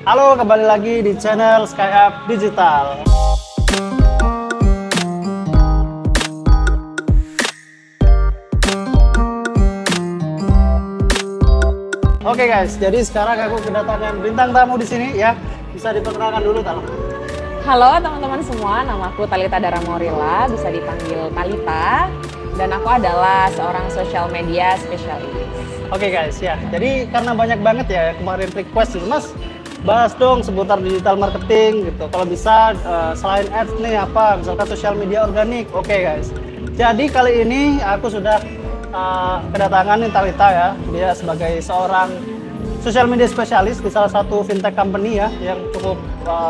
Halo, kembali lagi di channel SkyUp Digital. Oke guys, jadi sekarang aku kedatangan bintang tamu di sini ya. Bisa diperkenalkan dulu, Tal. Halo teman-teman semua, namaku Talita Daramorila, bisa dipanggil Talita, dan aku adalah seorang social media spesialis. Oke guys, ya. Jadi karena banyak banget ya kemarin request gitu, Mas, bahas dong seputar digital marketing gitu. Kalau bisa selain ads nih apa, misalkan social media organik. Oke guys. Jadi kali ini aku sudah kedatangan nih Talita ya. Dia sebagai seorang social media spesialis di salah satu fintech company ya yang cukup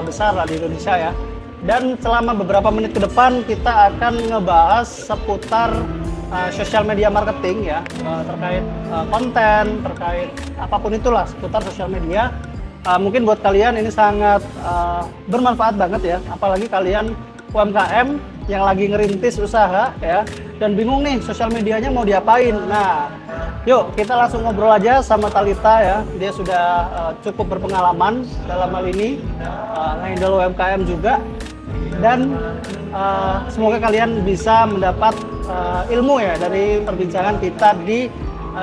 besar lah di Indonesia ya. Dan selama beberapa menit ke depan kita akan ngebahas seputar social media marketing ya, terkait konten, terkait apapun itulah seputar social media. Mungkin buat kalian ini sangat bermanfaat banget ya, apalagi kalian UMKM yang lagi ngerintis usaha ya, dan bingung nih sosial medianya mau diapain. Nah, yuk kita langsung ngobrol aja sama Talita ya. Dia sudah cukup berpengalaman dalam hal ini, handle UMKM juga. Dan semoga kalian bisa mendapat ilmu ya dari perbincangan kita di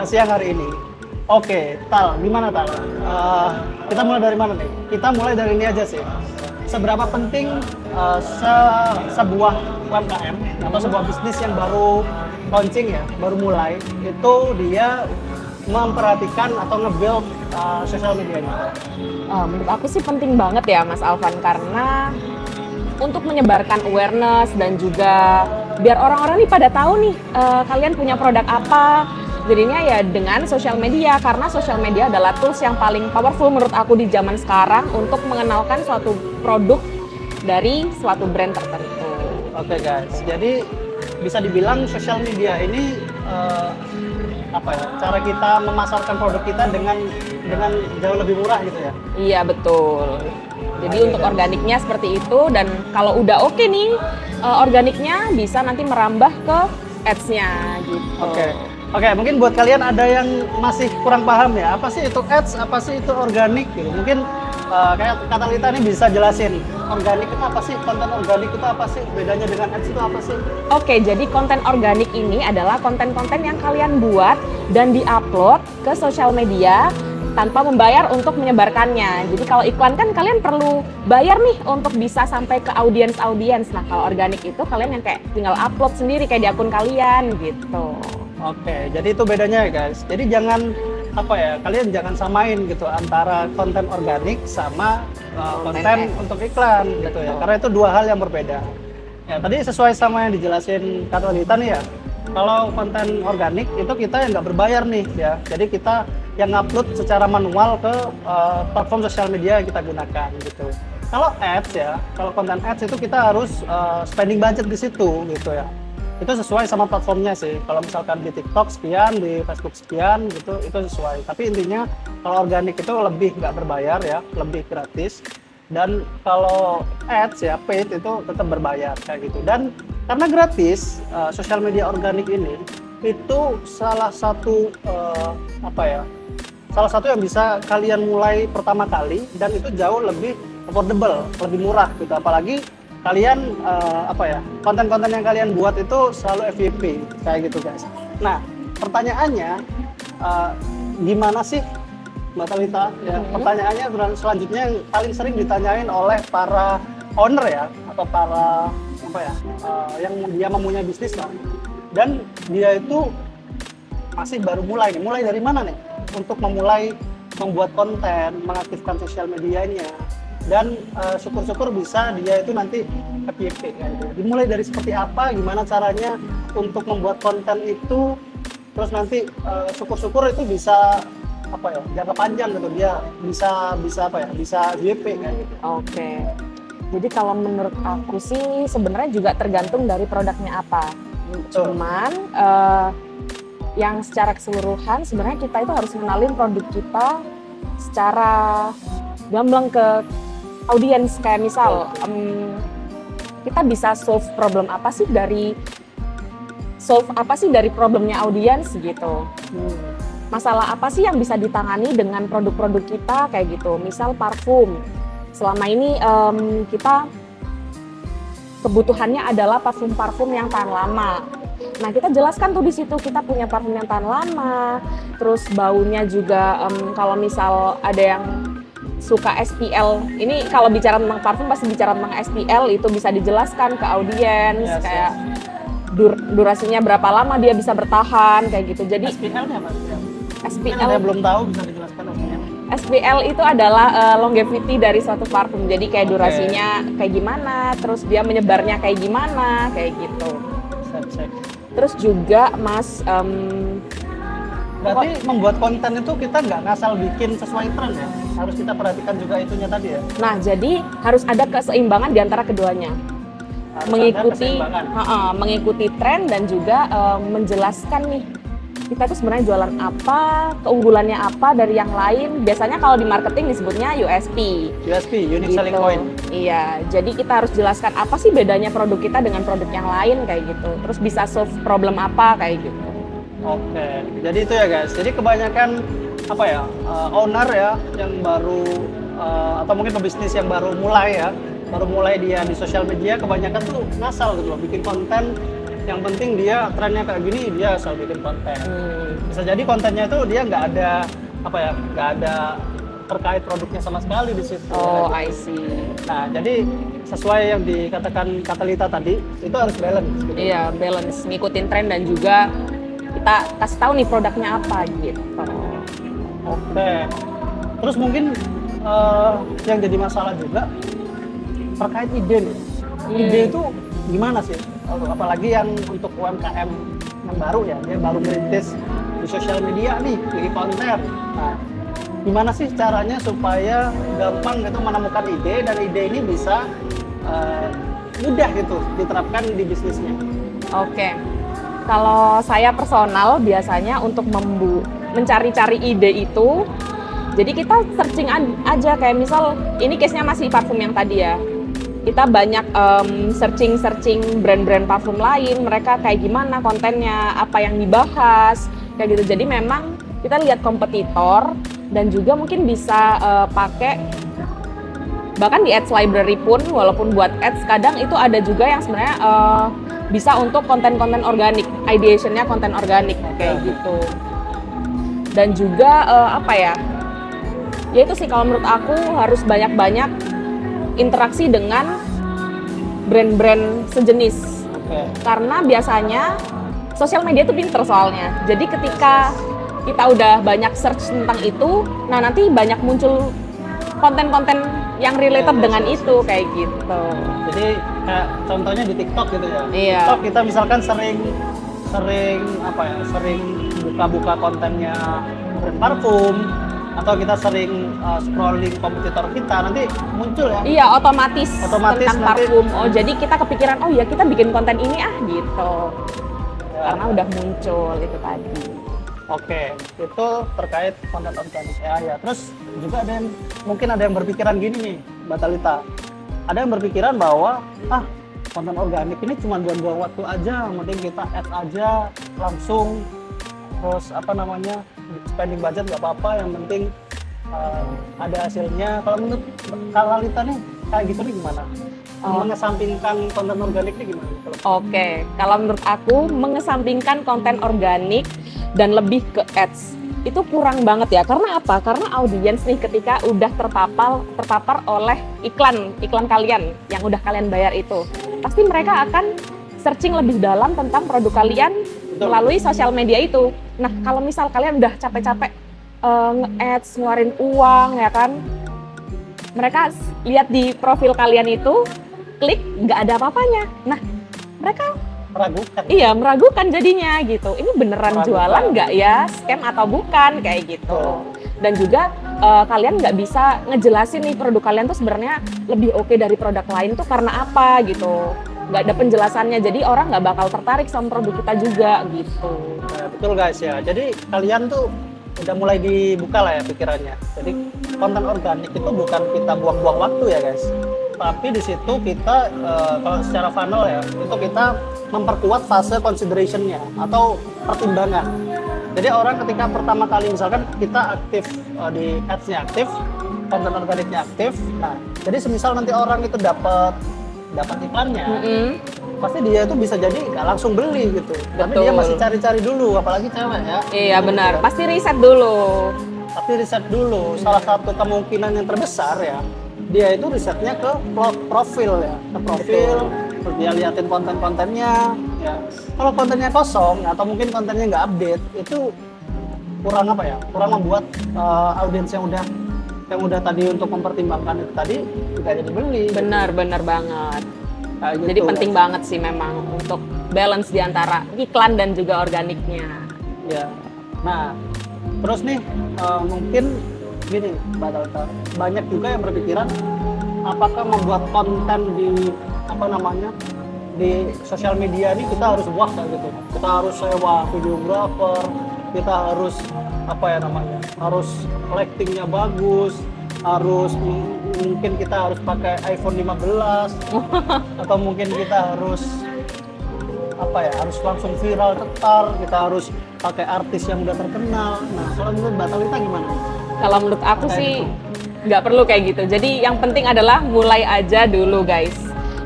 siang hari ini. Oke, Tal, gimana Tal? Kita mulai dari mana nih? Kita mulai dari ini aja sih. Seberapa penting sebuah UMKM atau sebuah bisnis yang baru launching ya, baru mulai, itu dia memperhatikan atau nge-build social media-nya? Menurut aku sih penting banget ya Mas Alvan, karena untuk menyebarkan awareness dan juga biar orang-orang nih pada tahu nih kalian punya produk apa. Jadinya ya dengan sosial media, karena sosial media adalah tools yang paling powerful menurut aku di zaman sekarang untuk mengenalkan suatu produk dari suatu brand tertentu. Oke guys, jadi bisa dibilang sosial media ini apa ya, cara kita memasarkan produk kita dengan jauh lebih murah gitu ya? Iya, betul. Jadi untuk organiknya seperti itu, dan kalau udah oke nih organiknya bisa nanti merambah ke ads-nya gitu. Oke, mungkin buat kalian ada yang masih kurang paham ya, apa sih itu ads, apa sih itu organik gitu. Mungkin kayak Kak Talita ini bisa jelasin, organik itu apa sih, konten organik itu apa sih, bedanya dengan ads itu apa sih? Oke, jadi konten organik ini adalah konten-konten yang kalian buat dan diupload ke sosial media tanpa membayar untuk menyebarkannya. Jadi kalau iklan kan kalian perlu bayar nih untuk bisa sampai ke audiens. Nah kalau organik itu kalian yang kayak tinggal upload sendiri kayak di akun kalian gitu. Oke, jadi itu bedanya ya guys. Jadi jangan kalian jangan samain gitu antara konten organik sama konten untuk iklan gitu ya. Karena itu dua hal yang berbeda. Ya tadi sesuai sama yang dijelasin Kak Talita nih ya. Kalau konten organik itu kita yang nggak berbayar nih ya. Jadi kita yang upload secara manual ke platform sosial media yang kita gunakan gitu. Kalau ads ya, kalau konten ads itu kita harus spending budget di situ gitu ya. Itu sesuai sama platformnya sih. Kalau misalkan di TikTok sekian, di Facebook sekian gitu, itu sesuai. Tapi intinya kalau organik itu lebih nggak berbayar ya, lebih gratis. Dan kalau ads ya, paid itu tetap berbayar kayak gitu. Dan karena gratis, sosial media organik ini itu salah satu salah satu yang bisa kalian mulai pertama kali, dan itu jauh lebih affordable, lebih murah gitu. Apalagi kalian konten-konten yang kalian buat itu selalu FYP kayak gitu guys. Nah pertanyaannya gimana sih Mbak Talita ya? Pertanyaannya selanjutnya yang paling sering ditanyain oleh para owner ya, atau para yang dia mempunyai bisnis lah, dan dia itu masih baru mulai dari mana nih untuk memulai membuat konten, mengaktifkan sosial medianya, dan syukur-syukur bisa dia itu nanti FYP gitu. Dimulai dari seperti apa, gimana caranya untuk membuat konten itu, terus nanti syukur-syukur itu bisa jangka panjang gitu, dia bisa FYP kayak gitu. Oke. Jadi kalau menurut aku sih sebenarnya juga tergantung dari produknya apa. Cuman yang secara keseluruhan sebenarnya kita itu harus mengenalin produk kita secara gamblang ke audiens. Kayak misal kita bisa solve apa sih dari problemnya audiens gitu. masalah apa sih yang bisa ditangani dengan produk-produk kita kayak gitu. Misal parfum. Selama ini kita kebutuhannya adalah parfum-parfum yang tahan lama. Nah, kita jelaskan tuh di situ kita punya parfum yang tahan lama, terus baunya juga kalau misal ada yang suka SPL, ini kalau bicara tentang parfum pasti bicara tentang SPL, itu bisa dijelaskan ke audiens kayak durasinya berapa lama dia bisa bertahan kayak gitu. Jadi SPL-nya apa? SPL Saya belum tahu, bisa dijelaskan maksudnya. SPL itu adalah longevity dari suatu parfum. Jadi kayak durasinya kayak gimana, terus dia menyebarnya kayak gimana, kayak gitu. Cek. Terus juga Mas, berarti membuat konten itu kita nggak ngasal bikin sesuai tren ya? Harus kita perhatikan juga itunya tadi ya? nah jadi harus ada keseimbangan di antara keduanya. Harus Mengikuti, ada keseimbangan. mengikuti tren dan juga menjelaskan nih kita tuh sebenarnya jualan apa, keunggulannya apa dari yang lain. Biasanya kalau di marketing disebutnya USP. USP, Unique Gitu. Selling Point. Iya, jadi kita harus jelaskan apa sih bedanya produk kita dengan produk yang lain kayak gitu. Terus bisa solve problem apa kayak gitu. Oke, jadi itu ya guys. Jadi kebanyakan apa ya, owner ya yang baru atau mungkin pebisnis yang baru mulai dia di sosial media, kebanyakan tuh ngasal gitu loh, bikin konten. Yang penting dia trennya kayak gini, dia asal bikin konten. Bisa jadi kontennya itu dia nggak ada terkait produknya sama sekali di situ. Oh, I see. Nah, jadi sesuai yang dikatakan Katalita tadi, itu harus balance. Gitu. Iya, balance, ngikutin tren dan juga kita kasih tahu nih produknya apa gitu. Oke. Terus mungkin yang jadi masalah juga terkait ide nih. Ide itu gimana sih? Apalagi yang untuk UMKM yang baru ya, dia baru merintis di sosial media nih, bikin konten. Nah, gimana sih caranya supaya gampang gitu menemukan ide dan ide ini bisa mudah gitu diterapkan di bisnisnya? Oke. Kalau saya personal biasanya untuk mencari-cari ide itu, jadi kita searching aja kayak misal ini case-nya masih parfum yang tadi ya. Kita banyak searching brand-brand parfum lain, mereka kayak gimana kontennya, apa yang dibahas, kayak gitu. Jadi memang kita lihat kompetitor dan juga mungkin bisa pakai bahkan di ads library pun, walaupun buat ads kadang itu ada juga yang sebenarnya bisa untuk konten-konten organik, ideationnya konten organik kayak gitu. Dan juga ya itu sih kalau menurut aku harus banyak-banyak interaksi dengan brand-brand sejenis. Karena biasanya sosial media itu pinter soalnya. Jadi ketika kita udah banyak search tentang itu, nah nanti banyak muncul konten-konten yang related dengan itu kayak gitu. Jadi kayak contohnya di TikTok gitu ya. Iya. TikTok kita misalkan sering buka-buka kontennya brand parfum, atau kita sering scrolling kompetitor kita, nanti muncul ya. Iya, otomatis tentang nanti, parfum. Oh, jadi kita kepikiran, oh ya kita bikin konten ini gitu. Ya. Karena udah muncul itu tadi. Oke, itu terkait konten organik ya. Terus juga mungkin ada yang berpikiran gini nih, Mbak Talita. Ada yang berpikiran bahwa konten organik ini cuma buang-buang waktu aja, yang penting kita ads aja langsung, terus spending budget nggak apa-apa, yang penting ada hasilnya. Kalau menurut Talita nih kayak gitu nih gimana? Mengesampingkan konten organik ini gimana? Oke, kalau menurut aku mengesampingkan konten organik dan lebih ke ads itu kurang banget ya. Karena apa? Karena audiens nih ketika udah terpapar oleh iklan kalian yang udah kalian bayar itu, pasti mereka akan searching lebih dalam tentang produk kalian melalui sosial media itu. Nah, kalau misal kalian udah capek-capek nge-ads, ngeluarin uang ya kan, mereka lihat di profil kalian itu, klik, nggak ada apa-apanya. Nah, mereka meragukan jadinya gitu. Ini beneran jualan nggak ya, scam atau bukan kayak gitu. Dan juga kalian nggak bisa ngejelasin nih produk kalian tuh sebenarnya lebih oke dari produk lain tuh karena apa gitu. Nggak ada penjelasannya, jadi orang nggak bakal tertarik sama produk kita juga gitu. Nah, betul guys ya. Jadi kalian tuh udah mulai dibuka lah ya pikirannya. Jadi konten organik itu bukan kita buang-buang waktu ya guys. Tapi di situ kita kalau secara funnel ya, itu kita memperkuat fase consideration-nya atau pertimbangan. Jadi orang ketika pertama kali misalkan kita aktif di ads-nya aktif, konten organiknya aktif. Nah, jadi semisal nanti orang itu dapat iklannya, pasti dia itu bisa jadi nggak langsung beli gitu. Tapi dia masih cari-cari dulu, apalagi cewek ya. Iya benar, pasti riset dulu. Tapi riset dulu. Salah satu kemungkinan yang terbesar ya, dia itu risetnya ke profil ya, ke profil. Terus dia liatin konten-kontennya. Ya. Kalau kontennya kosong atau mungkin kontennya nggak update, itu kurang apa ya? Kurang membuat audiens yang udah tadi untuk mempertimbangkan itu tadi tidak jadi beli. Benar banget. Nah, gitu, jadi penting banget sih memang untuk balance di antara iklan dan juga organiknya. Ya. Nah, terus nih mungkin gini, Mbak Talita, banyak juga yang berpikiran apakah membuat konten di di sosial media ini kita harus buat kayak gitu. Kita harus sewa videographer, kita harus harus lightingnya bagus, harus mungkin kita harus pakai iPhone 15 atau mungkin kita harus harus langsung viral cetar, kita harus pakai artis yang udah terkenal. Nah, kalau menurut Mbak Talita gimana? Kalau menurut aku sih nggak perlu kayak gitu. Jadi yang penting adalah mulai aja dulu guys.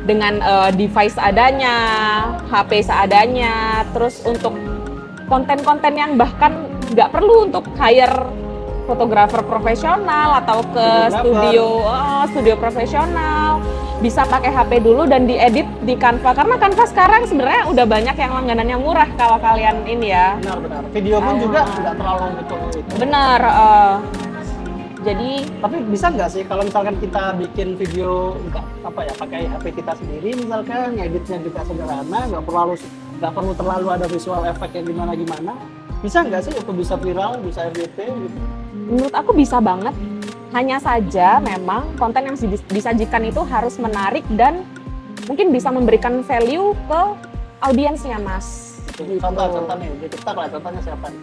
Dengan device seadanya, HP seadanya, terus untuk konten-konten yang bahkan nggak perlu untuk hire fotografer profesional atau ke studio profesional, bisa pakai HP dulu dan diedit di Canva, karena Canva sekarang sebenarnya udah banyak yang langganannya murah kalau kalian ini ya. Benar. Video pun juga nggak terlalu gitu. Benar. Jadi tapi bisa nggak sih kalau misalkan kita bikin video pakai HP kita sendiri, misalkan editnya juga sederhana, nggak perlu terlalu ada visual effect yang gimana, bisa nggak sih itu bisa viral, bisa FYP gitu? Menurut aku bisa banget, hanya saja memang konten yang disajikan itu harus menarik dan mungkin bisa memberikan value ke audiensnya, Mas. Contoh nih di TikTok lah, contohnya siapa nih?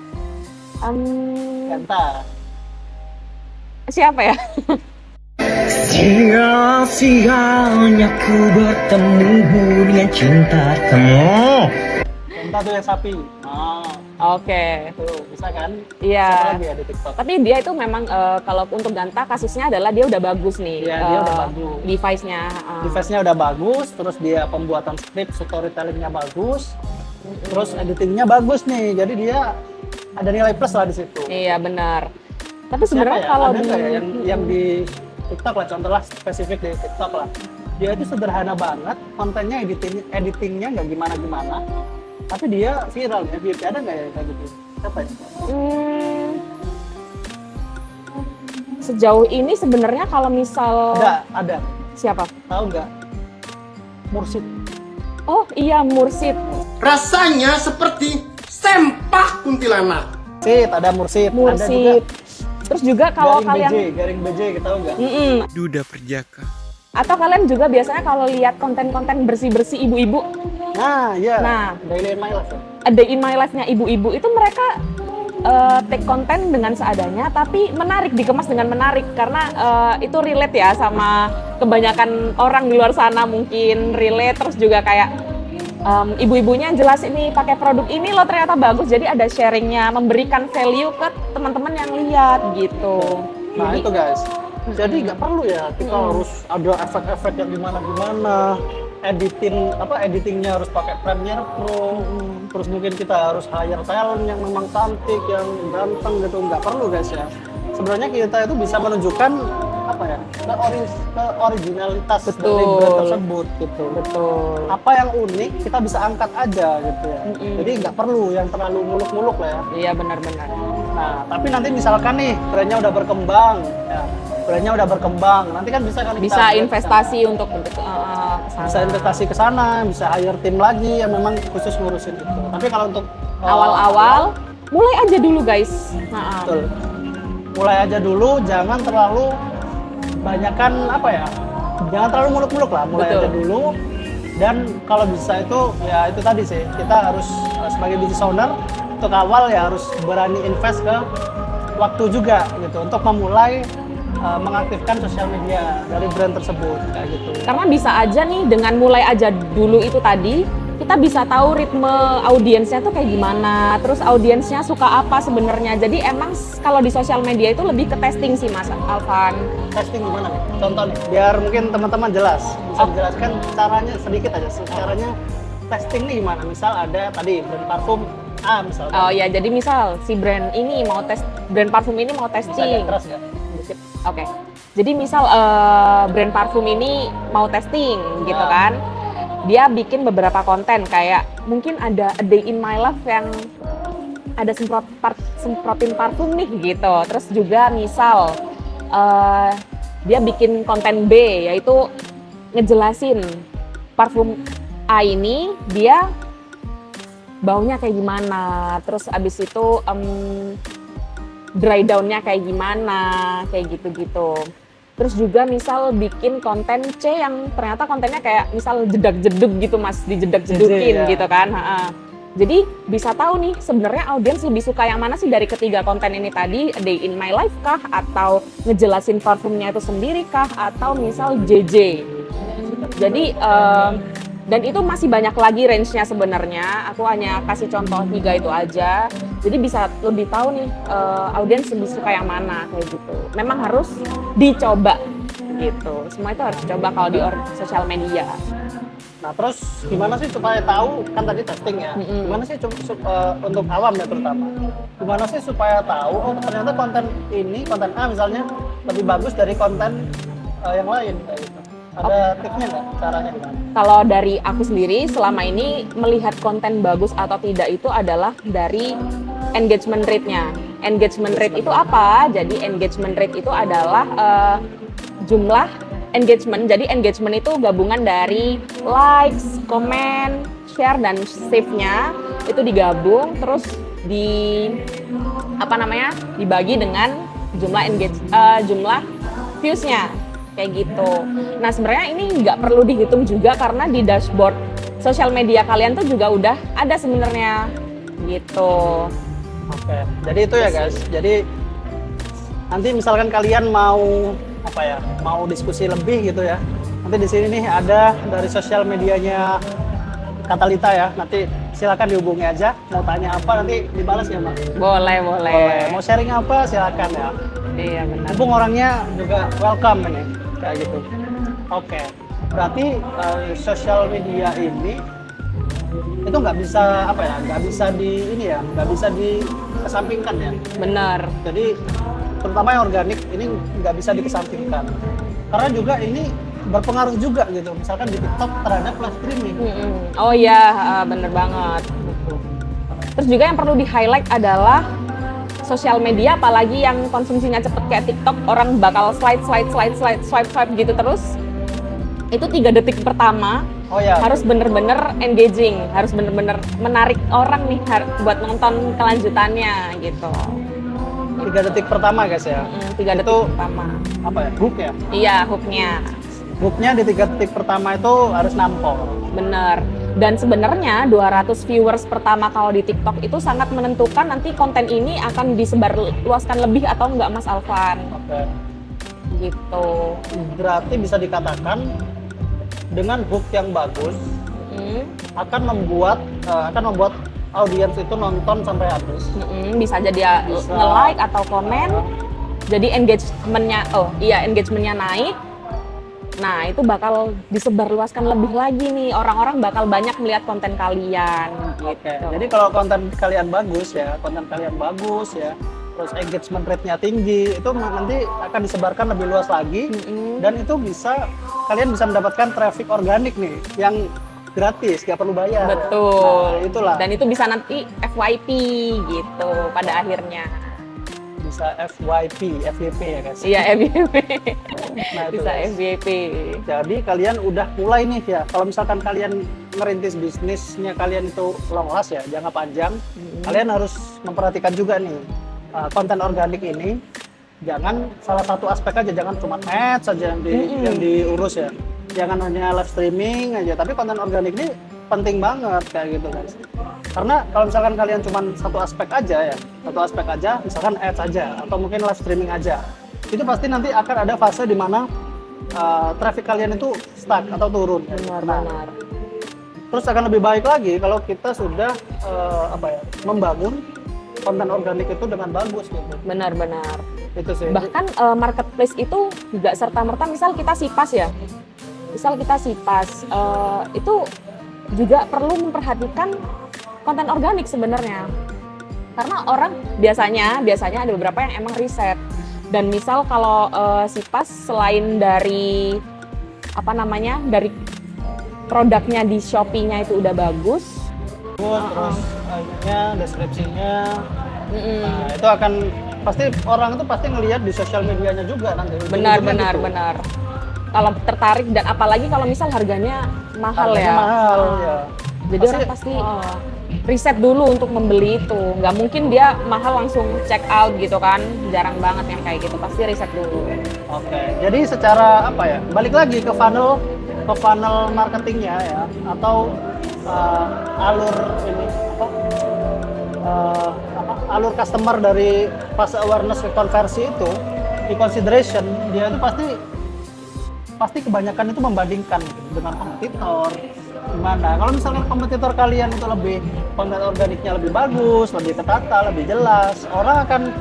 Genta. Siapa ya? Sia-sianya ku bertemu dengan cinta kamu. Genta tuh yang sapi. Oke. Tuh, bisa kan? Iya. Siapa lagi ya di TikTok? Tapi dia itu memang kalau untuk Ganta kasusnya adalah dia udah bagus nih. Iya, dia udah bagus. Device-nya. Device-nya udah bagus, terus dia pembuatan skrip, storytelling-nya bagus, terus editing-nya bagus nih. Jadi dia ada nilai plus lah di situ. Iya, benar. Tapi sebenarnya kalau yang di TikTok lah, contoh lah spesifik di TikTok lah, dia itu sederhana banget, kontennya editingnya nggak gimana, tapi dia viral ya. Ada nggak ya kayak gitu? Siapa ya? Sejauh ini sebenarnya kalau misal ada. Siapa? Tahu nggak? Mursid. Oh iya, Mursid. Rasanya seperti sempak kuntilanak. Ada Mursid. Ada juga. Terus juga kalau kalian Garing BJ, tahu nggak? Duda Perjaka. Atau kalian juga biasanya kalau lihat konten-konten bersih-bersih ibu-ibu. Nah, iya. Nah, Daily in My Life. Day in My Life-nya ibu-ibu itu mereka take konten dengan seadanya, tapi menarik, dikemas dengan menarik karena itu relate ya sama kebanyakan orang di luar sana, mungkin relate. Terus juga kayak ibu-ibunya jelas ini pakai produk ini loh ternyata bagus, jadi ada sharingnya, memberikan value ke teman-teman yang lihat gitu. Nah itu guys, jadi nggak perlu ya kita harus ada efek-efek yang gimana, editingnya harus pakai Premiere Pro, terus mungkin kita harus hire talent yang memang cantik, yang ganteng gitu, nggak perlu guys ya. Sebenarnya kita itu bisa menunjukkan originalitas dari brand tersebut gitu. Betul. Apa yang unik kita bisa angkat aja gitu ya. Jadi nggak perlu yang terlalu muluk-muluk lah ya. Iya benar-benar. Nah tapi nanti misalkan nih brandnya udah berkembang, nanti kan bisa kan bisa investasi untuk bisa investasi ke sana, bisa hire tim lagi yang memang khusus ngurusin itu. Tapi kalau untuk awal-awal mulai aja dulu guys. Betul. Mulai aja dulu, jangan terlalu banyakan jangan terlalu muluk-muluk lah, mulai aja dulu. Dan kalau bisa itu ya itu tadi sih, kita harus sebagai business owner untuk awal ya harus berani invest ke waktu juga gitu untuk memulai mengaktifkan sosial media dari brand tersebut kayak gitu. Karena bisa aja nih dengan mulai aja dulu itu tadi kita bisa tahu ritme audiensnya tuh kayak gimana, terus audiensnya suka apa sebenarnya. Jadi emang kalau di sosial media itu lebih ke testing sih Mas Alvan. Testing gimana nih? Contoh nih, biar mungkin teman-teman jelas. Bisa dijelaskan caranya sedikit aja. Caranya testing nih gimana? Misal ada tadi brand parfum A misalkan. Oh ya, jadi misal si brand parfum ini mau Bisa testing. agak keras ya? Sedikit. Oke. Jadi misal brand parfum ini mau testing gitu kan. Dia bikin beberapa konten kayak mungkin ada a day in my life yang ada semprotin parfum nih gitu. Terus juga misal dia bikin konten B yaitu ngejelasin parfum A ini dia baunya kayak gimana. Terus abis itu dry down-nya kayak gimana, kayak gitu-gitu. Terus juga misal bikin konten C yang ternyata kontennya kayak misal jedak-jeduk gitu Mas, dijedak-jedukin ya. gitu kan. Jadi bisa tahu nih sebenarnya audiens lebih suka yang mana sih dari ketiga konten ini tadi, A Day in My Life kah, atau ngejelasin parfumnya itu sendiri kah, atau misal JJ. Jadi dan itu masih banyak lagi range-nya sebenarnya. Aku hanya kasih contoh 3 itu aja. Jadi bisa lebih tahu nih audiens lebih suka yang mana kayak gitu. Memang harus dicoba gitu. Semua itu harus dicoba kalau di sosial media. Nah terus gimana sih supaya tahu, kan tadi testing ya, gimana sih untuk awam ya terutama, gimana sih supaya tahu oh ternyata konten A misalnya lebih bagus dari konten yang lain kayak gitu. Ada tipsnya nggak caranya gimana? Kalau dari aku sendiri selama ini melihat konten bagus atau tidak itu adalah dari engagement rate-nya. Engagement rate itu apa? Jadi engagement rate itu adalah jumlah engagement. Jadi engagement itu gabungan dari likes, comment, share dan save-nya itu digabung terus dibagi dengan jumlah views-nya kayak gitu. Nah sebenarnya ini nggak perlu dihitung juga karena di dashboard sosial media kalian tuh juga udah ada sebenarnya gitu. Oke, jadi itu ya guys. Jadi nanti misalkan kalian mau mau diskusi lebih gitu ya. Nanti di sini nih ada dari sosial medianya Katalita ya. Nanti silakan dihubungi aja. Mau tanya apa nanti dibalas ya Mbak? Boleh. Mau sharing apa silakan ya. Iya benar. Mumpung orangnya juga welcome ini kayak gitu. Oke, berarti sosial media ini itu nggak bisa nggak bisa dikesampingkan ya. Benar. Jadi terutama yang organik ini nggak bisa dikesampingkan karena juga ini berpengaruh juga gitu. Misalkan di TikTok terhadap live streaming. Oh iya, bener banget. Terus juga yang perlu di-highlight adalah sosial media, apalagi yang konsumsinya cepet kayak TikTok, orang bakal swipe gitu terus. Itu 3 detik pertama harus bener-bener engaging, harus bener-bener menarik orang nih buat nonton kelanjutannya gitu. 3 detik pertama guys ya. 3 detik pertama. Hook ya? Iya, hooknya. Hooknya di 3 detik pertama itu harus nampol. Bener. Dan sebenarnya 200 viewers pertama kalau di TikTok itu sangat menentukan nanti konten ini akan disebarluaskan lebih atau enggak Mas Alvan. Oke. Gitu. Berarti bisa dikatakan dengan hook yang bagus akan membuat audiens itu nonton sampai habis. Bisa jadi nge-like atau komen. Jadi engagementnya naik. Nah, itu bakal disebarluaskan lebih lagi nih. Orang-orang bakal banyak melihat konten kalian. Oke. Jadi kalau konten kalian bagus ya, terus engagement rate-nya tinggi, itu nanti akan disebarkan lebih luas lagi. Dan itu kalian bisa mendapatkan traffic organik nih, yang gratis, nggak perlu bayar. Betul. Nah, itulah. Dan itu bisa nanti FYP gitu pada akhirnya. Bisa FYP ya guys. Iya, FYP. Nah, Bisa FYP. Jadi kalian udah mulai nih ya. Kalau misalkan kalian ngerintis bisnisnya kalian itu long last ya, jangka panjang, kalian harus memperhatikan juga nih konten organik ini. Jangan salah satu aspek aja, jangan cuma ads saja yang diurus ya. Jangan hanya live streaming aja, tapi konten organik ini penting banget kayak gitu guys. Karena kalau misalkan kalian cuma satu aspek aja, misalkan ads aja atau mungkin live streaming aja, itu pasti nanti akan ada fase di mana traffic kalian itu stuck atau turun. Benar. Terus akan lebih baik lagi kalau kita sudah membangun konten organik itu dengan bagus gitu. Benar-benar. Itu sih. Bahkan marketplace itu juga serta-merta misal kita sipas ya. Misal kita sipas itu juga perlu memperhatikan konten organik sebenarnya. Karena orang biasanya ada beberapa yang emang riset. Dan misal kalau sipas selain dari dari produknya di Shopee-nya itu udah bagus, Terus deskripsinya, nah itu akan pasti orang itu pasti ngelihat di sosial medianya juga nanti. benar. Kalau tertarik dan apalagi kalau misal harganya mahal Harganya ya. mahal ya. Jadi orang pasti riset dulu untuk membeli itu. Nggak mungkin dia mahal langsung check out gitu kan. Jarang banget yang kayak gitu. Pasti riset dulu. Oke. Jadi secara balik lagi ke funnel marketingnya ya, atau alur ini alur customer dari fase awareness ke konversi itu di consideration, dia itu pasti kebanyakan itu membandingkan dengan kompetitor. Gimana kalau misalkan kompetitor kalian itu konten organiknya lebih bagus, lebih tertata, lebih jelas, orang akan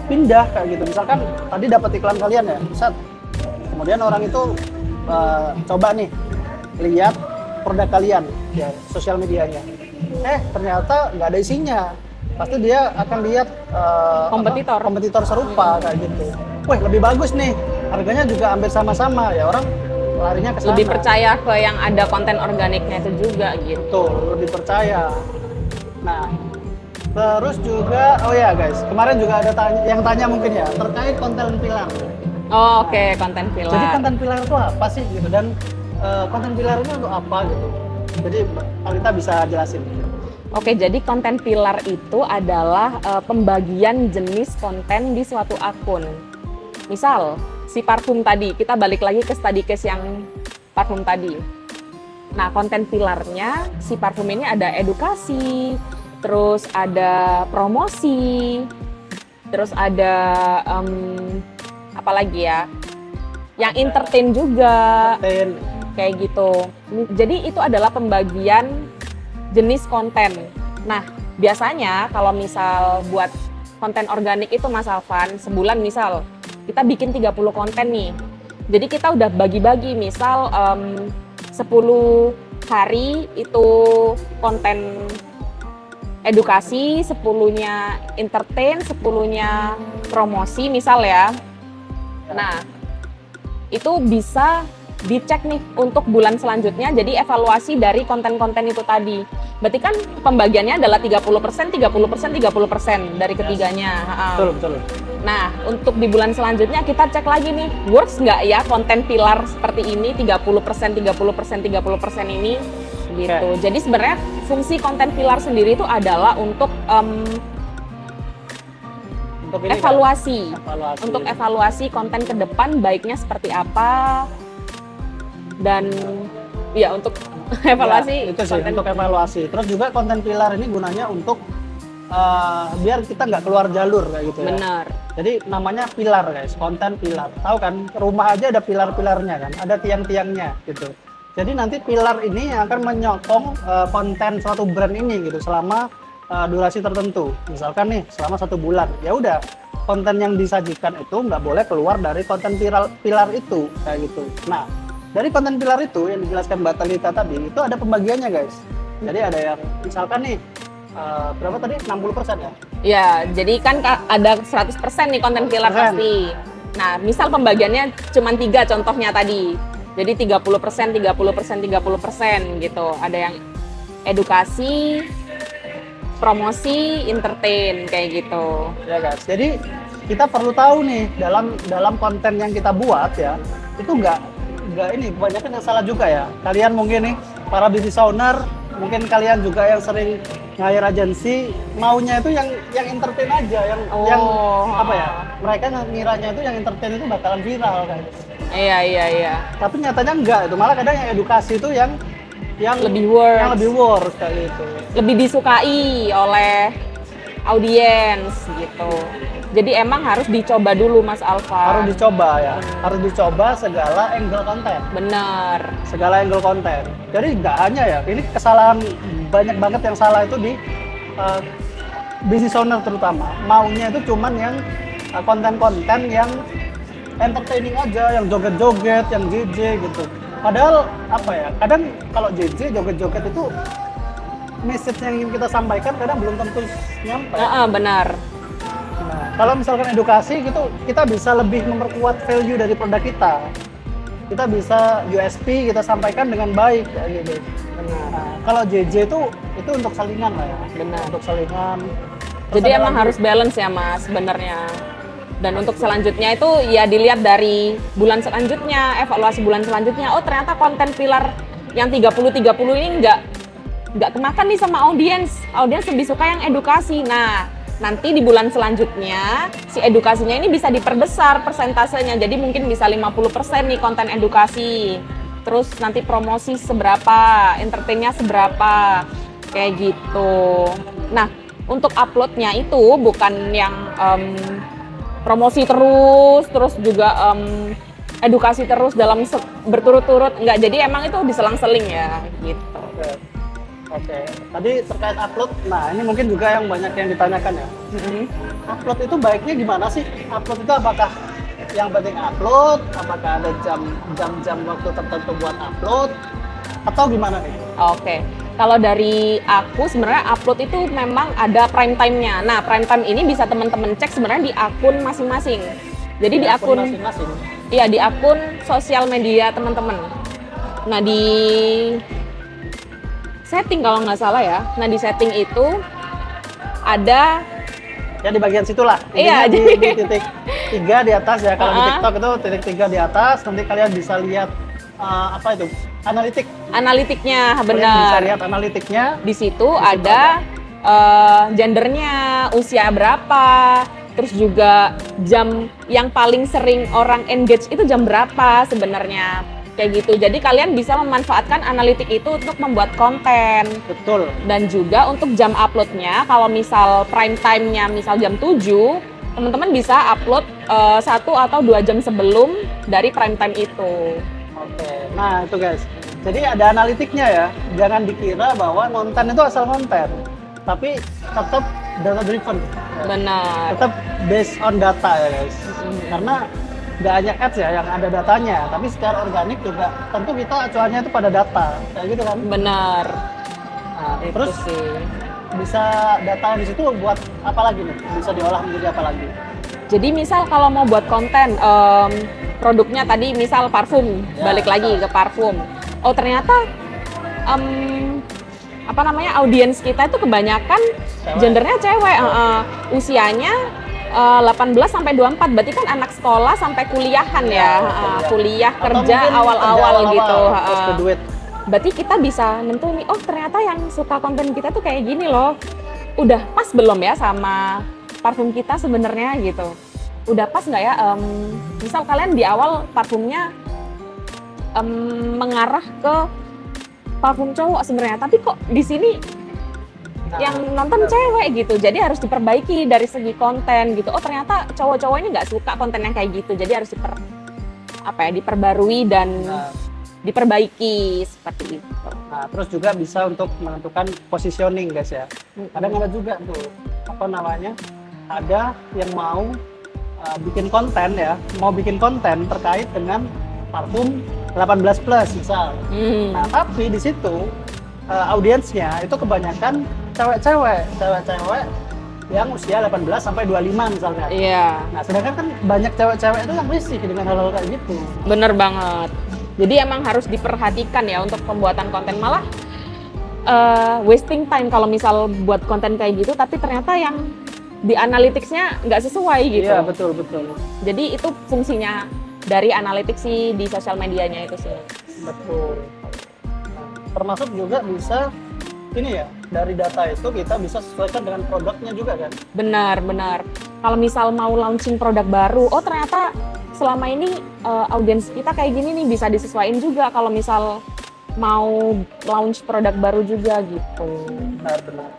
pindah kayak gitu. Misalkan tadi dapat iklan kalian ya, kemudian orang itu coba nih lihat produk kalian ya, sosial medianya, ternyata nggak ada isinya, pasti dia akan lihat kompetitor serupa kayak gitu. Wah, lebih bagus nih, harganya juga hampir sama-sama, ya orang larinya ke sana. Lebih percaya ke yang ada konten organiknya itu juga gitu. Tuh, lebih percaya. Nah, terus juga guys, kemarin juga ada yang tanya mungkin ya terkait konten pilar. Oh, oke, konten pilar. Jadi konten pilar itu apa sih gitu, dan konten pilar itu untuk apa gitu? Jadi Alita bisa jelasin. Oke, jadi konten pilar itu adalah pembagian jenis konten di suatu akun. Misal, si parfum tadi, kita balik lagi ke study case yang parfum tadi. Nah, konten pilarnya si parfum ini ada edukasi, terus ada promosi, terus ada apa lagi ya? Yang entertain juga. Kayak gitu. Jadi itu adalah pembagian jenis konten. Nah, biasanya kalau misal buat konten organik itu Mas Alvan, sebulan misal kita bikin 30 konten nih. Jadi kita udah bagi-bagi, misal 10 hari itu konten edukasi, 10-nya entertain, 10-nya promosi misal ya. Nah, itu bisa dicek nih untuk bulan selanjutnya, jadi evaluasi dari konten-konten itu tadi. Berarti kan pembagiannya adalah 30%, 30%, 30% dari ketiganya. Betul. Nah, untuk di bulan selanjutnya kita cek lagi nih, works nggak ya konten pilar seperti ini, 30%, 30%, 30% ini, gitu. Okay. Jadi sebenarnya fungsi konten pilar sendiri itu adalah untuk evaluasi. Untuk evaluasi konten ke depan baiknya seperti apa, dan ya untuk evaluasi. Ya, itu sih untuk evaluasi. Terus juga konten pilar ini gunanya untuk biar kita nggak keluar jalur kayak gitu ya. Benar. Jadi namanya pilar guys, konten pilar. Tahu kan, rumah aja ada pilar-pilarnya kan, ada tiang-tiangnya gitu. Jadi nanti pilar ini yang akan menyokong konten suatu brand ini gitu selama durasi tertentu. Misalkan nih selama 1 bulan, ya udah konten yang disajikan itu nggak boleh keluar dari konten pilar itu kayak gitu. Nah, dari konten pilar itu yang dijelaskan Mbak Talita tadi itu ada pembagiannya guys. Jadi ada yang misalkan nih berapa tadi? 60% ya? Ya, jadi kan ada 100% nih konten pilar pasti. Nah, misal pembagiannya cuma 3 contohnya tadi. Jadi 30%, 30%, 30% gitu. Ada yang edukasi, promosi, entertain kayak gitu. Ya guys. Jadi kita perlu tahu nih dalam konten yang kita buat ya, itu nggak ini kebanyakan yang salah juga ya. Kalian mungkin nih para business owner, mungkin kalian juga yang sering hire agency, maunya itu yang entertain aja, yang apa ya? Mereka ngiranya itu yang entertain itu bakalan viral kayak gitu. Iya. Tapi nyatanya enggak, itu malah kadang yang edukasi itu yang lebih works. Yang lebih works kayak gitu. Lebih disukai oleh audiens gitu. Jadi emang harus dicoba dulu Mas Alfa. Harus dicoba ya, harus dicoba segala angle konten. Bener. Segala angle konten. Jadi nggak hanya ya, ini kesalahan banyak banget yang salah itu di business owner terutama. Maunya itu cuman yang konten-konten yang entertaining aja, yang joget-joget, yang JJ gitu. Padahal apa ya, kadang kalau JJ, joget-joget itu message yang ingin kita sampaikan kadang belum tentu nyampe. Benar. Nah, kalau misalkan edukasi gitu, kita bisa lebih memperkuat value dari produk kita. Kita bisa USP kita sampaikan dengan baik kayak gitu. Nah, kalau JJ itu untuk salingan lah ya. Benar. Untuk salingan. Jadi emang harus balance ya Mas sebenarnya. Dan untuk selanjutnya itu ya dilihat dari bulan selanjutnya, evaluasi bulan selanjutnya. Oh ternyata konten pilar yang 30-30 ini nggak kemakan nih sama audiens. Audiens lebih suka yang edukasi. Nah, nanti di bulan selanjutnya si edukasinya ini bisa diperbesar persentasenya. Jadi mungkin bisa 50% nih konten edukasi. Terus nanti promosi seberapa, entertainnya seberapa, kayak gitu. Nah, untuk uploadnya itu bukan yang promosi terus juga edukasi terus dalam berturut-turut. Enggak, jadi emang itu diselang-seling ya, gitu. Oke. Tadi terkait upload, nah ini mungkin juga yang banyak yang ditanyakan ya. Upload itu baiknya gimana sih? Upload itu apakah yang penting upload? Apakah ada jam-jam waktu tertentu buat upload? Atau gimana nih? Oke. Kalau dari aku sebenarnya upload itu memang ada prime time-nya. Nah, prime time ini bisa teman-teman cek sebenarnya di akun masing-masing. Jadi di akun masing-masing. Iya, di akun sosial media teman-teman. Nah, di setting kalau nggak salah ya. Nah, di setting itu ada Ya di bagian situlah. Iya, di titik 3 di atas ya. Kalau di TikTok itu titik 3 di atas, nanti kalian bisa lihat apa itu? analitiknya, Kalian bisa benar. lihat analitiknya. Di situ ada gendernya, usia berapa, terus juga jam yang paling sering orang engage itu jam berapa sebenarnya, kayak gitu. Jadi kalian bisa memanfaatkan analitik itu untuk membuat konten. Betul. Dan juga untuk jam uploadnya, kalau misal prime time-nya misal jam 7, teman-teman bisa upload 1 atau 2 jam sebelum dari prime time itu. Oke. Nah itu guys. Jadi ada analitiknya ya. Jangan dikira bahwa nonton itu asal nonton, tapi tetap data driven. Benar. Tetap based on data ya guys. Karena nggak hanya ads ya yang ada datanya, tapi secara organik juga tentu kita acuannya itu pada data, kayak gitu kan. Benar. Nah, Itu terus sih. bisa data di situ buat apa lagi nih? Bisa diolah menjadi apa lagi? Jadi misal kalau mau buat konten, produknya tadi misal parfum, Ya, balik lagi ke parfum. Oh ternyata apa namanya, audiens kita itu kebanyakan Cewek. gendernya cewek, usianya 18 sampai 24, berarti kan anak sekolah sampai kuliahan ya, kuliah Atau kerja mungkin awal-awal kerja gitu. terus ke duit. Berarti kita bisa nentuin nih, oh ternyata yang suka konten kita tuh kayak gini loh. Udah pas belum ya sama parfum kita sebenarnya gitu. Udah pas nggak ya? Misal kalian di awal parfumnya mengarah ke parfum cowok sebenarnya, tapi kok di sini yang nonton cewek gitu. Jadi harus diperbaiki dari segi konten gitu. Oh ternyata cowok-cowok ini nggak suka konten yang kayak gitu. Jadi harus diperbarui dan diperbaiki seperti itu. Nah, terus juga bisa untuk menentukan positioning guys ya. Kadang ada juga tuh apa namanya? Ada yang mau bikin konten ya, mau bikin konten terkait dengan parfum 18 plus misal. Nah, tapi di situ audiensnya itu kebanyakan cewek-cewek yang usia 18 sampai 25 misalnya. Iya, Nah, sedangkan kan banyak cewek-cewek itu yang risih dengan hal-hal kayak gitu. bener banget. Jadi emang harus diperhatikan ya untuk pembuatan konten, malah wasting time kalau misal buat konten kayak gitu, tapi ternyata yang di analytics-nya nggak sesuai gitu. Iya, betul. Jadi itu fungsinya dari analitik sih di sosial medianya itu sih. Betul. Nah, termasuk juga bisa ini ya, dari data itu kita bisa sesuaikan dengan produknya juga kan. Benar. Kalau misal mau launching produk baru, oh ternyata selama ini audiens kita kayak gini nih, bisa disesuaikan juga kalau misal mau launch produk baru juga gitu. Benar.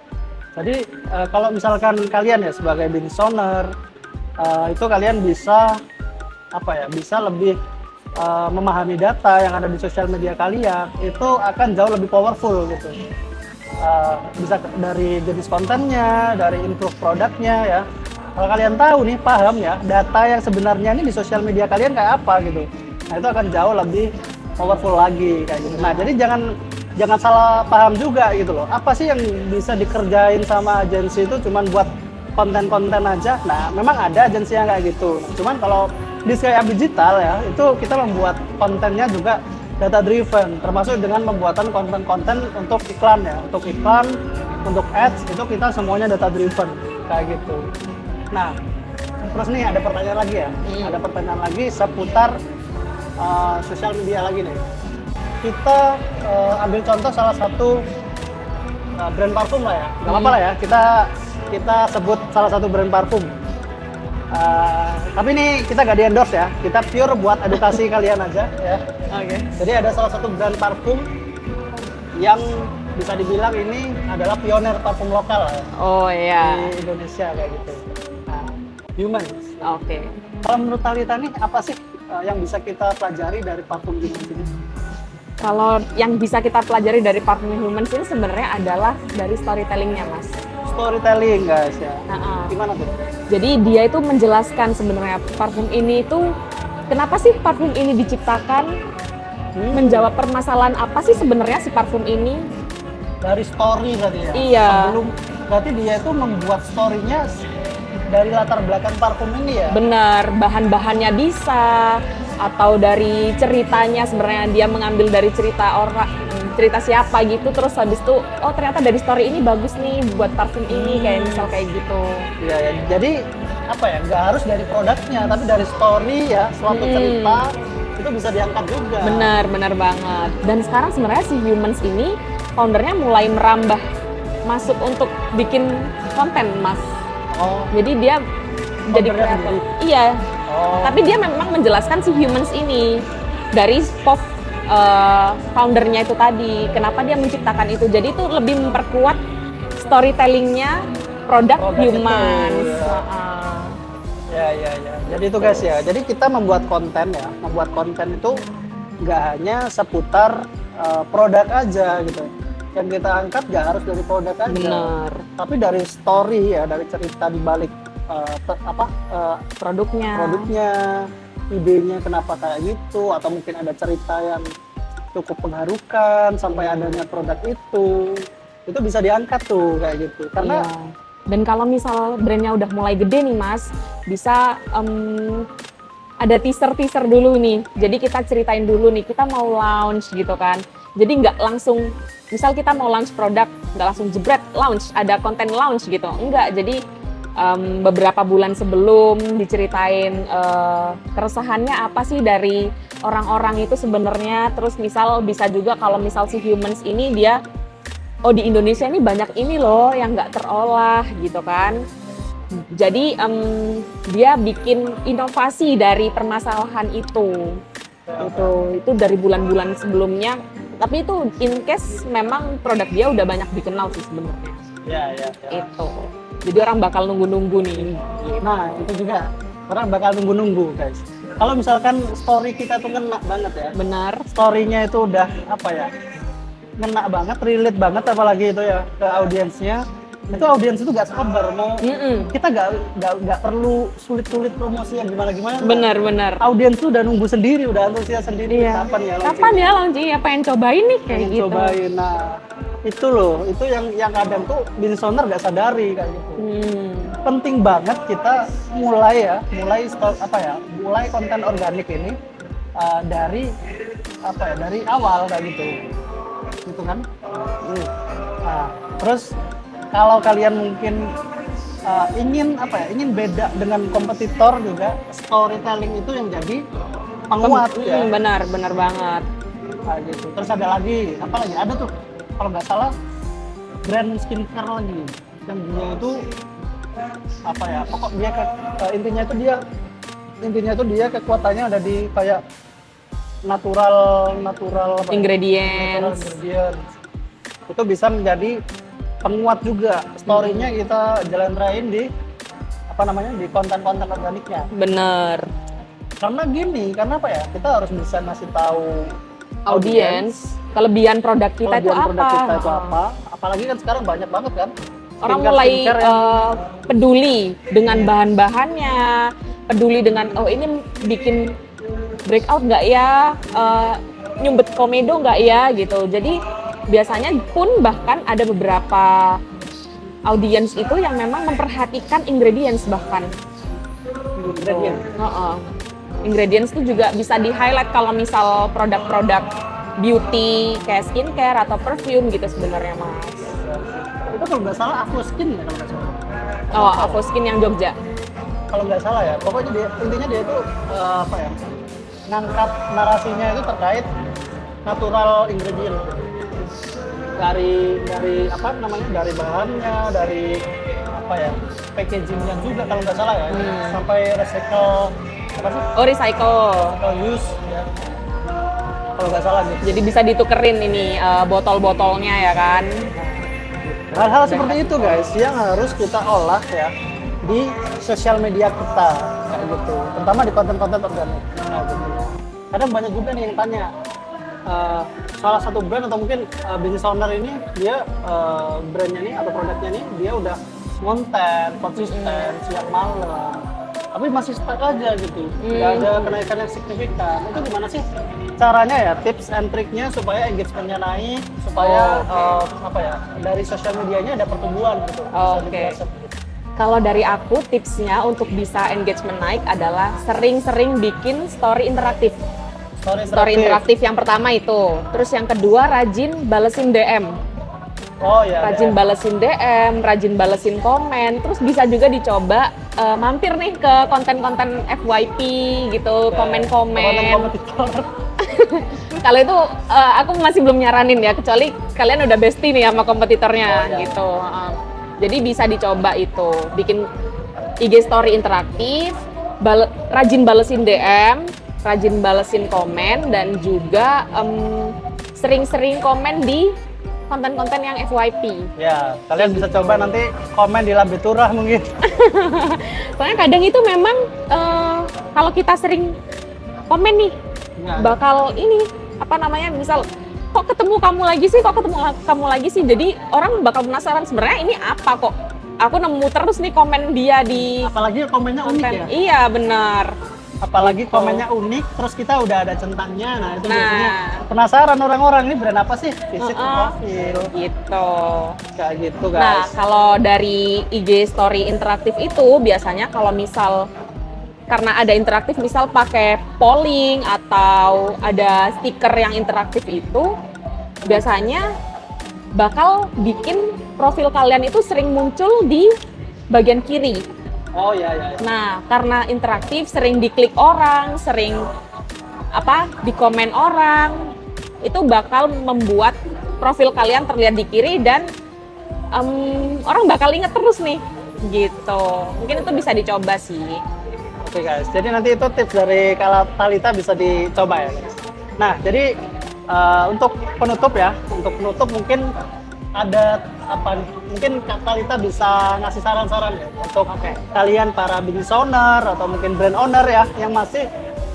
Jadi kalau misalkan kalian ya sebagai business owner, itu kalian bisa apa ya, bisa lebih memahami data yang ada di sosial media kalian, itu akan jauh lebih powerful gitu. Bisa dari jenis kontennya, dari improve produknya ya. Kalau kalian tahu nih, paham ya, data yang sebenarnya ini di sosial media kalian kayak apa gitu. Nah itu akan jauh lebih powerful lagi kayak gitu. Nah jadi jangan salah paham juga gitu loh. Apa sih yang bisa dikerjain sama agensi itu cuman buat konten-konten aja? Nah memang ada agensi yang kayak gitu. Nah, cuman kalau di SkyUp Digital ya, itu kita membuat kontennya juga data driven, termasuk dengan pembuatan konten-konten untuk iklan ya, untuk ads itu kita semuanya data driven kayak gitu. Nah terus nih ada pertanyaan lagi ya, ada pertanyaan lagi seputar sosial media lagi nih. Kita ambil contoh salah satu brand parfum lah ya, nggak apa-apa lah ya, kita sebut salah satu brand parfum. Tapi ini kita gak di-endorse ya, kita pure buat edukasi kalian aja ya. Oke. Jadi ada salah satu brand parfum yang bisa dibilang ini adalah pioner parfum lokal ya, Oh iya. di Indonesia kayak gitu. Nah, Humans. Oke. Kalau menurut Talita nih apa sih yang bisa kita pelajari dari parfum Humans ini? Kalau yang bisa kita pelajari dari parfum Humans ini sebenarnya adalah dari storytellingnya, Mas. Storytelling guys ya. Gimana tuh? Jadi dia itu menjelaskan sebenarnya parfum ini itu kenapa sih parfum ini diciptakan, menjawab permasalahan apa sih sebenarnya si parfum ini. Dari story berarti ya? Iya. Berarti dia itu membuat story-nya dari latar belakang parfum ini ya? Bener, bahan-bahannya bisa, atau dari ceritanya sebenarnya dia mengambil dari cerita orang, cerita siapa gitu, terus habis itu oh ternyata dari story ini bagus nih buat parfum ini, kayak misal kayak gitu. Iya ya, jadi apa ya, nggak harus dari produknya tapi dari story ya, suatu cerita itu bisa diangkat juga. Benar banget. Dan sekarang sebenarnya si Humans ini foundernya mulai merambah masuk untuk bikin konten, Mas. Oh, Jadi dia jadi Foundernya kreator. sendiri? Iya. oh. Tapi dia memang menjelaskan si Humans ini dari foundernya itu tadi. Kenapa dia menciptakan itu? Jadi itu lebih memperkuat storytellingnya produk Produk itu, Humans. ya. Ya. Jadi itu guys ya. Jadi kita membuat konten ya. Membuat konten itu nggak hanya seputar produk aja gitu. Yang kita angkat nggak harus dari produk aja. Bener. Tapi dari story ya, dari cerita di balik produknya, idenya kenapa kayak gitu, atau mungkin ada cerita yang cukup mengharukan sampai adanya produk itu bisa diangkat tuh kayak gitu. Karena Iya. Dan kalau misal brandnya udah mulai gede nih Mas, bisa ada teaser dulu nih. Jadi kita ceritain dulu nih, kita mau launch gitu kan. Jadi nggak langsung, misal kita mau launch produk, nggak langsung jebret launch, ada konten launch gitu. Enggak, jadi beberapa bulan sebelum diceritain keresahannya apa sih dari orang-orang itu sebenarnya. Terus misal bisa juga kalau misal si Humans ini dia, oh di Indonesia ini banyak ini loh yang nggak terolah gitu kan. Jadi dia bikin inovasi dari permasalahan itu dari bulan-bulan sebelumnya. Tapi itu in case memang produk dia udah banyak dikenal sih sebenarnya. ya. Itu. Jadi orang bakal nunggu-nunggu nih. Nah itu juga orang bakal nunggu-nunggu guys. Kalau misalkan story kita tuh ngena banget ya, Benar. story-nya itu udah apa ya, ngena banget, relate banget, apalagi itu ya ke audiensnya. Itu audiens itu gak sabar mau, kita gak perlu sulit-sulit promosi yang gimana-gimana. Benar. Audiens tuh udah nunggu sendiri, udah antusias sendiri. Iya. Kapan ya launching? Kapan ya launching? Ya pengen cobain nih kayak Pengen gitu. cobain. Nah itu loh, itu yang kadang tuh business owner gak sadari kayak gitu. Penting banget kita mulai konten organik ini dari awal kayak gitu kan. Nah, terus kalau kalian mungkin ingin beda dengan kompetitor juga, storytelling itu yang jadi penguat ya. Benar banget. Nah, gitu. Terus ada lagi, apa lagi? Ada tuh kalau nggak salah brand skincare lagi yang dia itu apa ya? Pokok dia intinya itu dia kekuatannya ada di kayak natural Ingredients. itu bisa menjadi penguat juga story-nya kita jalan rain di apa namanya di konten-konten organiknya. Bener. Karena gini, karena apa ya? Kita harus bisa ngasih tahu Audiens, kelebihan produk kita itu kelebihan apa? produk kita itu apa. Apalagi kan sekarang banyak banget kan. Orang skincare- mulai skincare yang- peduli dengan bahan-bahannya, peduli dengan oh ini bikin breakout nggak ya, nyumbet komedo nggak ya gitu. Jadi biasanya pun bahkan ada beberapa audiens itu yang memang memperhatikan ingredients bahkan. ingredient. Ingredients itu juga bisa di-highlight kalau misal produk-produk beauty kayak skincare atau perfume gitu sebenarnya Mas. Itu kalau nggak salah Aku Skin ya kalau nggak salah. Oh, Aku Skin yang Jogja. Kalau nggak salah ya, pokoknya dia, intinya dia itu apa ya? Ngangkat narasinya itu terkait natural ingredient dari apa namanya, dari bahannya, dari apa ya, packagingnya juga kalau nggak salah ya, sampai recycle apa sih? Oh, recycle. Recycle use ya. Kalau nggak salah gitu. Jadi bisa ditukerin ini botol-botolnya ya kan. Hal-hal seperti itu guys yang harus kita olah ya di sosial media kita kayak gitu, terutama di konten-konten organik. Nah, gitu. Kadang banyak juga nih yang tanya salah satu brand atau mungkin business owner ini dia brandnya nih atau produknya nih dia udah konten konsisten siang malam tapi masih stuck aja gitu, nggak ada kenaikan yang signifikan. Itu gimana sih caranya ya, tips and triknya supaya engagementnya naik, supaya apa ya, dari sosial medianya ada pertumbuhan gitu. Bisa Oke. dijelasin. Kalau dari aku tipsnya untuk bisa engagement naik adalah sering-sering bikin story interaktif. Story interaktif yang pertama itu. Terus yang kedua rajin balesin DM. Oh ya. Rajin balesin DM, rajin balesin komen. Terus bisa juga dicoba mampir nih ke konten-konten FYP gitu, komen-komen. Kompetitor. Kalau itu aku masih belum nyaranin ya, kecuali kalian udah bestie nih sama kompetitornya gitu. Jadi bisa dicoba itu, bikin IG story interaktif, rajin balesin DM, rajin balesin komen, dan juga sering-sering komen di konten-konten yang FYP. Ya, kalian bisa coba nanti komen di Lambe Turah mungkin. Soalnya kadang itu memang kalau kita sering komen nih, Ya. bakal ini apa namanya, misal kok ketemu kamu lagi sih, kok ketemu kamu lagi sih, jadi orang bakal penasaran sebenarnya ini apa kok aku nemu terus nih komen dia di Apalagi komennya unik konten. ya. Iya benar. Apalagi komennya unik, terus kita udah ada centangnya. Nah, itu Nah. biasanya penasaran orang-orang ini brand apa sih? Visit ke profil. Gitu. Kayak gitu, Nah, guys. kalau dari IG story interaktif itu biasanya kalau misal karena ada interaktif, misal pakai polling atau ada stiker yang interaktif itu, biasanya bakal bikin profil kalian itu sering muncul di bagian kiri. Oh ya ya. Nah, karena interaktif, sering diklik orang, sering dikomen orang, itu bakal membuat profil kalian terlihat di kiri dan orang bakal inget terus nih, gitu. Mungkin itu bisa dicoba sih. Oke guys, jadi nanti itu tips dari Talita bisa dicoba ya guys. Nah, jadi untuk penutup ya, mungkin ada apa? Mungkin Kak Talita bisa ngasih saran-saran ya untuk kalian para business owner atau mungkin brand owner ya yang masih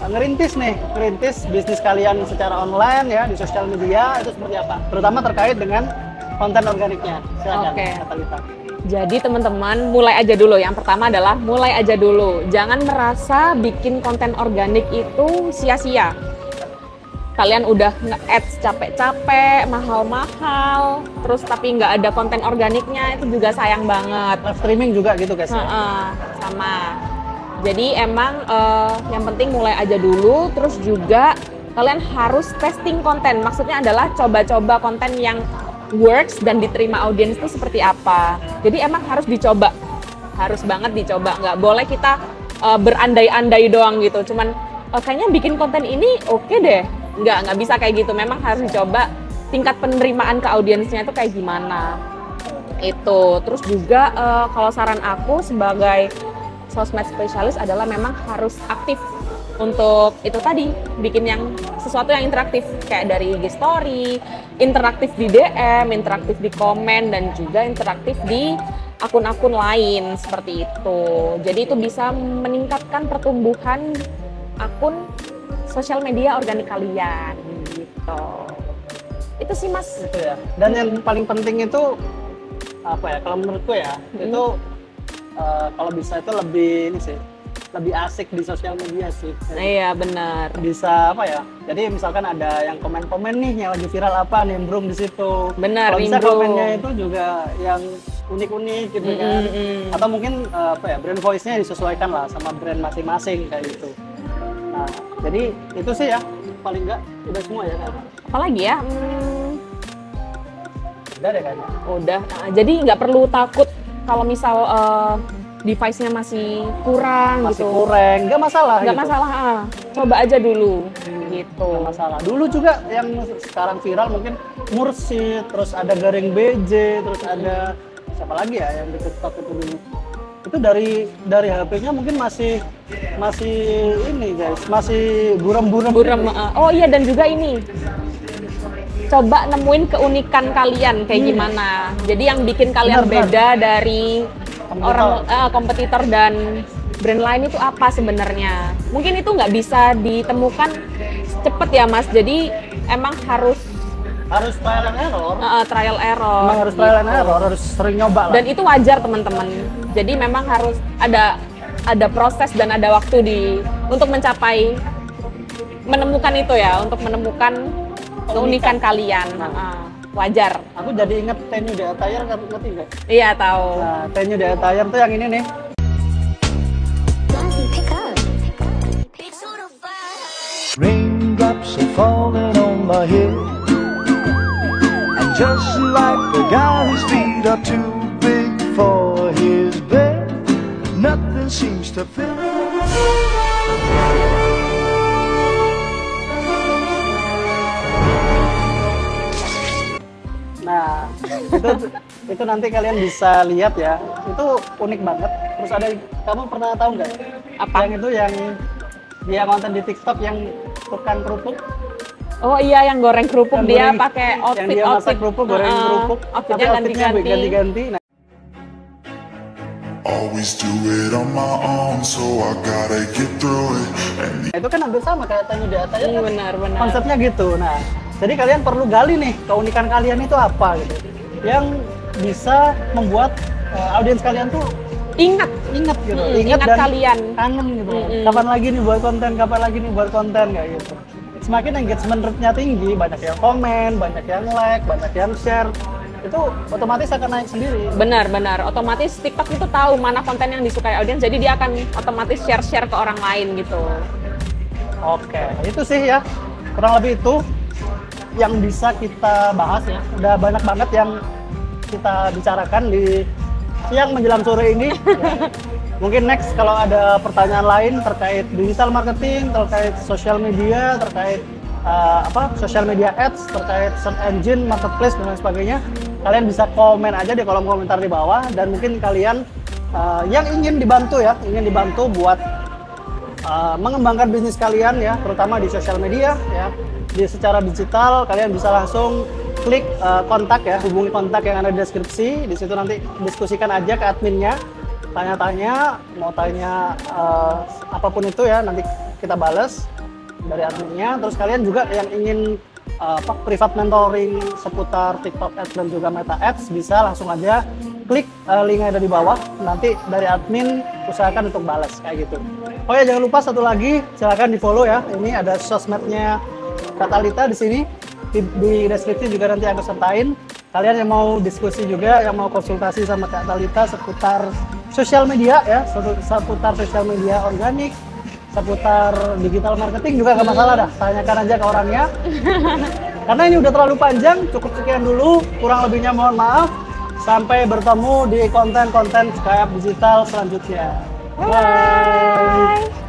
ngerintis bisnis kalian secara online ya di sosial media, itu seperti apa? Terutama terkait dengan konten organiknya. Silakan Kak Talita. Jadi teman-teman mulai aja dulu. Yang pertama adalah mulai aja dulu. Jangan merasa bikin konten organik itu sia-sia. Kalian udah nge-ads capek-capek, mahal-mahal, terus tapi nggak ada konten organiknya, itu juga sayang banget. Live streaming juga gitu guys. Sama. Jadi emang yang penting mulai aja dulu, terus juga kalian harus testing konten. Maksudnya adalah coba-coba konten yang works dan diterima audiens itu seperti apa. Jadi emang harus dicoba, harus banget dicoba. Nggak boleh kita berandai-andai doang gitu. Cuman kayaknya bikin konten ini oke deh. Nggak bisa kayak gitu. Memang harus dicoba tingkat penerimaan ke audiensnya itu kayak gimana. Itu. Terus juga kalau saran aku sebagai sosmed spesialis adalah memang harus aktif untuk itu tadi, bikin yang sesuatu yang interaktif kayak dari IG story, interaktif di DM, interaktif di komen, dan juga interaktif di akun-akun lain seperti itu. Jadi itu bisa meningkatkan pertumbuhan akun sosial media organik kalian gitu. Itu sih Mas. Itu ya. Dan yang paling penting itu apa ya? Kalau menurutku ya, itu kalau bisa itu lebih ini sih, lebih asik di sosial media sih. Iya benar. Bisa apa ya? Jadi misalkan ada yang komen-komen nih yang lagi viral apa, nimbrung di situ. Benar, Kalau bisa nimbrung. komennya itu juga yang unik-unik gitu kan. Atau mungkin apa ya? Brand voice-nya disesuaikan lah sama brand masing-masing kayak gitu. Nah, jadi itu sih ya, paling enggak udah semua ya kan? Apalagi ya? Udah deh kayaknya. Udah. Nah, jadi nggak perlu takut kalau misal device-nya masih kurang Masih gitu. kurang, nggak masalah Nggak gitu. masalah, coba aja dulu gitu. Nggak masalah. Dulu juga yang sekarang viral mungkin Mursid, terus ada Garing BJ, terus ada siapa lagi ya yang di TikTok itu dulu. Itu dari HP-nya mungkin masih ini guys, masih buram-buram. Buram, oh iya, dan juga ini. Coba nemuin keunikan kalian kayak gimana. Jadi yang bikin kalian Benar, beda dari Kompetitor. kompetitor dan brand lain itu apa sebenarnya. Mungkin itu nggak bisa ditemukan cepet ya Mas. Jadi emang harus trial and error. trial error. Emang harus trial and gitu. error, harus sering nyoba lah. Dan itu wajar teman-teman. Jadi memang harus ada proses dan ada waktu untuk menemukan itu ya, untuk menemukan keunikan kalian. Wajar. Aku jadi inget Tenyu di Attire, ngerti nggak? Iya tahu. Nah, Tenyu di Attire tuh yang ini nih. Raindrops are falling on my head, and just like the guy whose feet are too big for his bed, nothing seems to fit. Nah, itu nanti kalian bisa lihat ya. Itu unik banget. Terus ada, kamu pernah tahu nggak? Apa? Yang itu yang dia konten di TikTok yang tukang kerupuk. Oh iya, yang goreng kerupuk, Yang dia goreng- pakai yang dia masak kerupuk, goreng kerupuk. Outfitnya tapi outfitnya ganti-ganti. ganti-ganti. Nah, Always do it on my own, so I gotta get through it. And itu kan hampir sama kayak Tenyu di Attire kan. Benar. Konsepnya gitu. Nah, jadi kalian perlu gali nih keunikan kalian itu apa gitu. Yang bisa membuat audiens kalian tuh Ingat. ingat gitu. Ingat dan kalian. kangen gitu. Kapan lagi nih buat konten, kapan lagi nih buat konten kayak gitu. Semakin engagement rate-nya tinggi, banyak yang komen, banyak yang like, banyak yang share, itu otomatis akan naik sendiri. Benar. Otomatis TikTok itu tahu mana konten yang disukai audiens, jadi dia akan otomatis share ke orang lain gitu. Oke, itu sih ya. Kurang lebih itu yang bisa kita bahas ya. Udah banyak banget yang kita bicarakan di siang menjelang sore ini. Ya. Mungkin next kalau ada pertanyaan lain terkait digital marketing, terkait sosial media, terkait social media ads, terkait search engine, marketplace dan lain sebagainya, kalian bisa komen aja di kolom komentar di bawah. Dan mungkin kalian yang ingin dibantu buat mengembangkan bisnis kalian ya, terutama di sosial media ya, secara digital, kalian bisa langsung klik kontak ya, hubungi kontak yang ada di deskripsi. Di situ nanti diskusikan aja ke adminnya, tanya-tanya, mau tanya apapun itu ya, nanti kita bales dari adminnya. Terus kalian juga yang ingin private mentoring seputar TikTok Ads dan juga Meta Ads, bisa langsung aja klik link yang ada di bawah. Nanti dari admin usahakan untuk balas kayak gitu. Oh ya, jangan lupa satu lagi, silahkan di follow ya. Ini ada sosmednya Kak Thalita di sini. Di deskripsi juga nanti aku sertain. Kalian yang mau diskusi juga, yang mau konsultasi sama Kak Thalita seputar sosial media ya, seputar sosial media organik, seputar digital marketing juga nggak masalah dah, tanyakan aja ke orangnya. Karena ini udah terlalu panjang, cukup sekian dulu, kurang lebihnya mohon maaf. Sampai bertemu di konten-konten Skyap Digital selanjutnya. Bye.